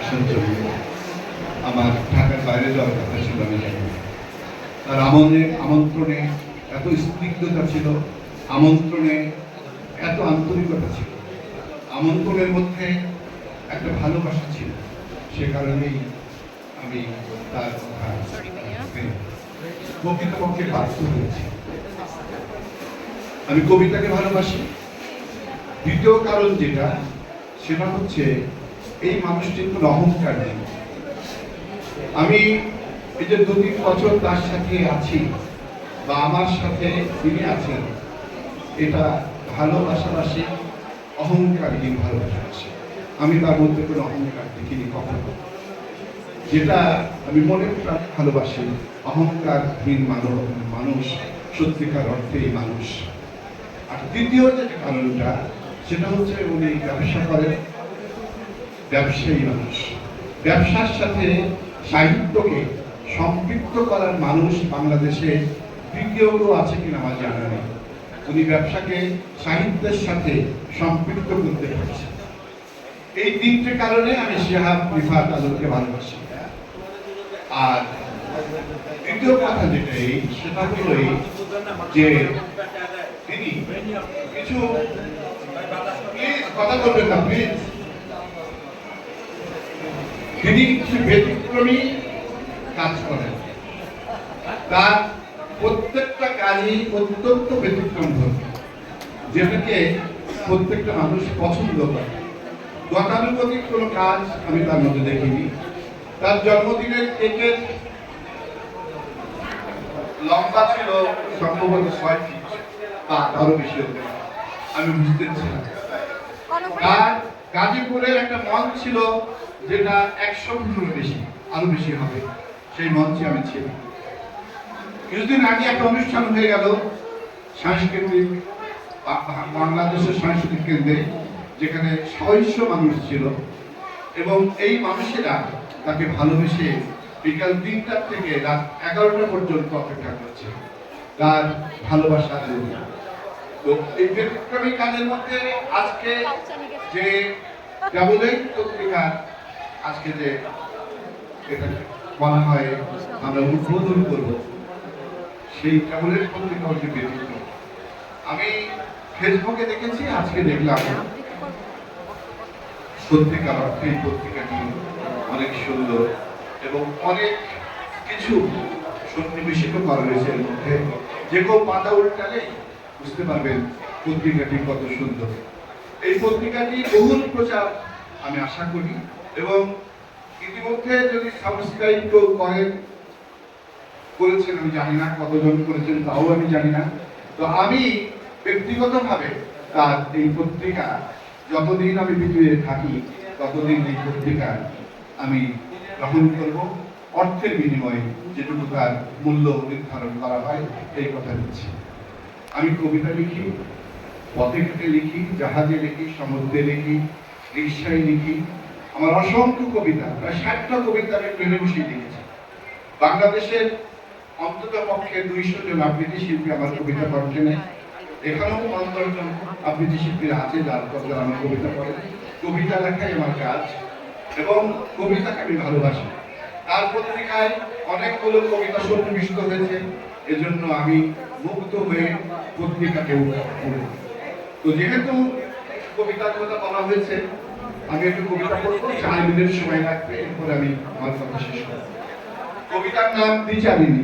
আসার জন্য। আমার ঢাকার বাইরে যাওয়ার কথা ছিল, আমি জানি না। তার আমন্ত্রণে এত স্নিগ্ধতা ছিল, আমন্ত্রণে এত আন্তরিকতা ছিল, আমন্ত্রণের মধ্যে একটা ভালোবাসা ছিল। সে কারণেই আমি তার কথা প্রকৃতপক্ষে বাধ্য হয়েছি। আমি কবিতাকে ভালোবাসি। দ্বিতীয় কারণ যেটা, সেটা হচ্ছে এই মানুষটির কোনো অহংকার নেই। আমি এই যে 2-3 বছর তার সাথে আছি বা আমার সাথে তিনি আছেন, এটা ভালোবাসাবাসী, অহংকারহীন ভালোবাসাবাসী। আমি তার মধ্যে কোনো অহংকার দেখিনি কখনো। যেটা আমি মনে প্রাণ ভালোবাসি, অহংকারহীন মানুষ সত্যিকার অর্থেই মানুষ। আর তৃতীয় যে কারণটা, সেটা হচ্ছে উনি ব্যবসা করেন, ব্যবসায়ী মানুষ। ব্যবসার সাথে সাহিত্যকে সম্পৃক্ত করার মানুষ বাংলাদেশে তৃতীয় কেউ আছে কিনা আমার জানা নেই। উনি ব্যবসাকে সাহিত্যের সাথে সম্পৃক্ত করতে পারছেন। এই 3টে কারণে আমি শিহাব রিফাত আলমকে ভালোবাসি। আর দ্বিতীয় কথা যেটাই, সেটা হলো যে তিনি কিছু, প্লিজ কথা বলবেন না প্লিজ, তিনি কিছু ব্যতিক্রমী কাজ করেন। তার প্রত্যেকটা কাজই অত্যন্ত ব্যতিক্রম ধর্মী, যেটাকে প্রত্যেকটা মানুষ পছন্দ করে। গতানুগতিক কোনো কাজ আমি তার মধ্যে দেখিনি। তার জন্মদিনের কেকের লম্বা ছিল সম্ভবত 6 ফিট বা আরো বেশি হতে পারে, আমি বুঝতে ছিলাম। আর গাজীপুরের একটা মঞ্চ ছিল যেটা 100 ফুটের বেশি, আরো বেশি হবে, সেই মঞ্চে আমি ছিলাম। কিছুদিন আগে একটা অনুষ্ঠান হয়ে গেল সাংস্কৃতিক, বাংলাদেশের সাংস্কৃতিক কেন্দ্রে, যেখানে 600 মানুষ ছিল এবং এই মানুষেরা তাকে ভালোবেসে বিকাল 3টা থেকে রাত 11টা পর্যন্ত অপেক্ষা করছে তার ভালোবাসার জন্য। তো এই ব্যতিক্রমী কাজের মধ্যে আজকে যে ট্রাভেলিং পত্রিকা, আজকে যে এটা বলা হয় আমরা উদ্বোধন করবো, সেই ট্রাভেলিং পত্রিকা হচ্ছে ব্যতিক্রম। আমি ফেসবুকে দেখেছি, আজকে দেখলাম সত্যিকার অর্থে এই পত্রিকাটি অনেক সুন্দর এবং অনেক কিছু সন্নিবেশিত করা রয়েছে এর মধ্যে। যে কেউ পাতা উল্টালেই বুঝতে পারবেন পত্রিকাটি কত সুন্দর। এই পত্রিকাটি বহুল প্রচার আমি আশা করি এবং ইতিমধ্যে যদি সাবস্ক্রাইব কেউ করেছেন, আমি জানি না কতজন করেছেন, তাও আমি জানি না। তো আমি ব্যক্তিগতভাবে তার এই পত্রিকা, যতদিন আমি পৃথিবীতে থাকি ততদিন এই পত্রিকা আমি গ্রহণ করব, অর্থের বিনিময়ে যেটুকু তার মূল্য নির্ধারণ করা হয় এই কথা দিচ্ছি। আমি কবিতা লিখি, পথে ঘাটে লিখি, জাহাজে লিখি, সমুদ্রে লিখি, রিক্সায় লিখি। আমার অসংখ্য কবিতা, প্রায় 60টা কবিতা আমি প্লেনে বসেই লিখেছি। বাংলাদেশের অন্তত পক্ষে 200 জন আবৃত্তি শিল্পী আমার কবিতা কণ্ঠে নেয়। এখানেও 50 জন আবৃত্তি শিল্পীরা আছে যারা আমার কবিতা পড়ে। কবিতা লেখাই আমার কাজ এবং কবিতাকে আমি ভালোবাসি। তার পত্রিকায় অনেকগুলো কবিতা সন্নিবিষ্ট হয়েছে, এজন্য আমি মুগ্ধ হয়ে পত্রিকাকে পড়ি। তো যেহেতু কবিতার কথা বলা হয়েছে, আমি একটু কবিতা পড়বো, 4 মিনিট সময় লাগবে, এরপরে আমি আমার কথা শেষ করব। কবিতার নাম দ্বিচারিণী।